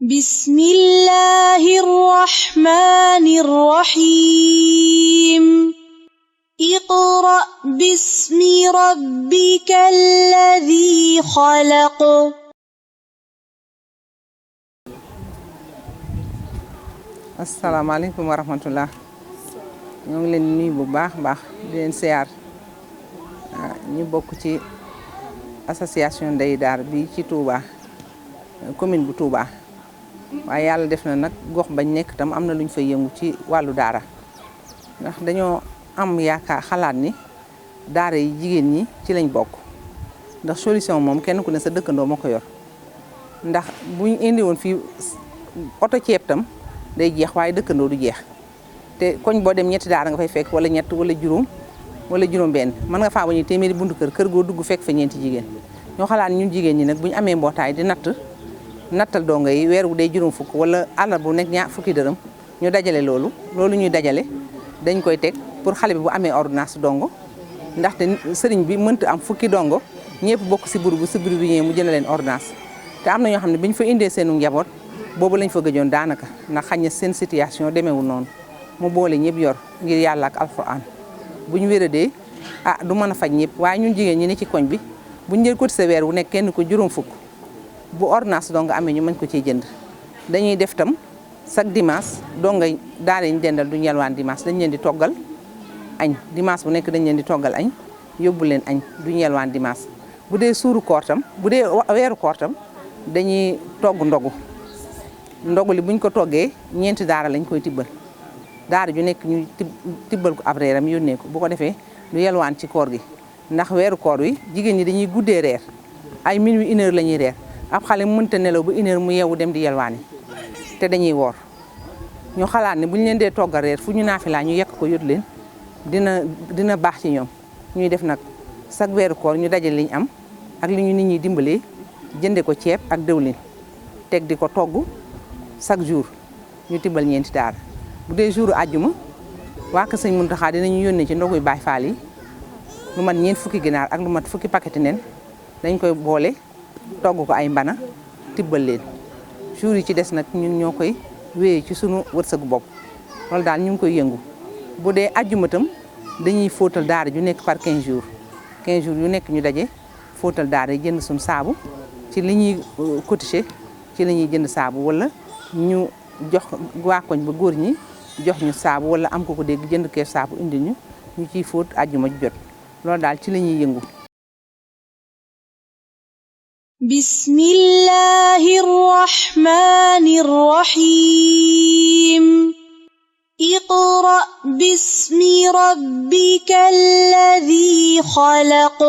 بسم الله الرحمن الرحيم اقرأ باسم ربك الذي خلق. asalaamaaleykum wa rahmatullah ñoo ngi leen nuyu bu baax di leen siyaar ñu bokk ci association Ndeye Daara bi ci Touba commune bu Touba waaye yàlla def na nag gox bañ nekk tam am na lu ñu fay yëngu ci wàllu daara ndax dañoo am yaakaar xalaat ni daara yi jigéen ñi ci lañ bokk ndax solution moom kenn ku ne sa dëkkandoo moo ko yor ndax buñ indi woon fii oto ceeb tam day jeex waaye dëkkandoo du jeex te koñ boo dem ñetti daara nga fay fekk wala ñett wala juróom wala juróom benn mën nga faa bañu téeméeri buntu kër goo dugg fekk fa ñeenti jigéen ñoo xalaat ñun jigéen ñi nag bu ñu amee mbootaay di nattal dongo yi weer wu day juróom fukk wala àllar bu nekk ñaar fukki dërëm ñu dajale loolu ñuy dajale dañ koy teg pour xale bi bu amee ordonnance dongo ndaxte sëriñ bi mënta am fukki dongo ñëpp bokk si buru bu si buru bi ñëwee mu jënd leen ordonnance te am na ñoo xam ne bi ñu fa indee seenu njaboot boobu lañ fa gëjoon daanaka ndax xañ na seen situation demeewul noonu mu boole ñëpp yor ngir yàlla ak alxuraan bu ñu wéradee du mën a faj ñëpp waaye ñun jigéen ñi ne ci koñ bi bu ñu jël cotisé weer wu nekk kenn ko juróom fukk bu ordonnance dong amee ñu mën ko ciy jënd dañuy def tam chaque dimanche donga daara ñu dendal du ñelwaan dimanche dañ leen di toggal añ dimanche bu nekk dañ leen di toggal añ yóbbu leen añ du ñelwaan dimanche bu dee suuru koor tam bu dee weeru koor tam dañuy togg ndogu li buñ ko toggee ñeenti daara lañ koy tibbal daara ju nekk ñu tibbal ko ab reeram yónnee ko bu ko defee du yelwaan ci koor gi ndax weeru koor wi jigéen ñi dañuy guddee reer ay minuit 1 heure la ñuy reer ab xale mu mënta nelaw ba 1 heure mu yeewu dem di yelwaani te dañuy woor ñu xalaat ne bu ñu leen dee toggal reer fu ñu naafilaa ñu yekk ko yót leen dina baax ci ñoom ñuy def nag chaque weeru koor ñu dajale liñ am ak li ñu nit ñi dimbalee jënde ko ceeb ak dëwlin teg di ko togg chaque jour ñu tibbal ñeenti daara bu dee jour àjjuma waa Kër Sëñ Muntaxa dinañu yónnee ci ndoguy Baay Faal yi lu mat ñeent fukki ginaar ak lu mat fukki paqueti nen dañ koy boole togg ko ay mbana tibbal leen jour yi ci des nag ñun ñoo koy wéyee ci sunu wërsëgu bopp loolu daal ñu ngi koy yëngu bu dee àjjuma tam dañuy fóotal daara ju nekk par 15 jours yu nekk ñu daje fóotal daara yi jënd suñu saabu ci li ñuy cotiser ci la ñuy jënd saabu wala ñu jox waa koñ ba góor ñi jox ñu saabu wala am ko dégg jënd kees saabu indi ñu ciy fóot àjjuma jot loolu daal ci la ñuy yëngu. bismillahir rahmanir rahim iqra bismi rabbikal ladhi khalaq.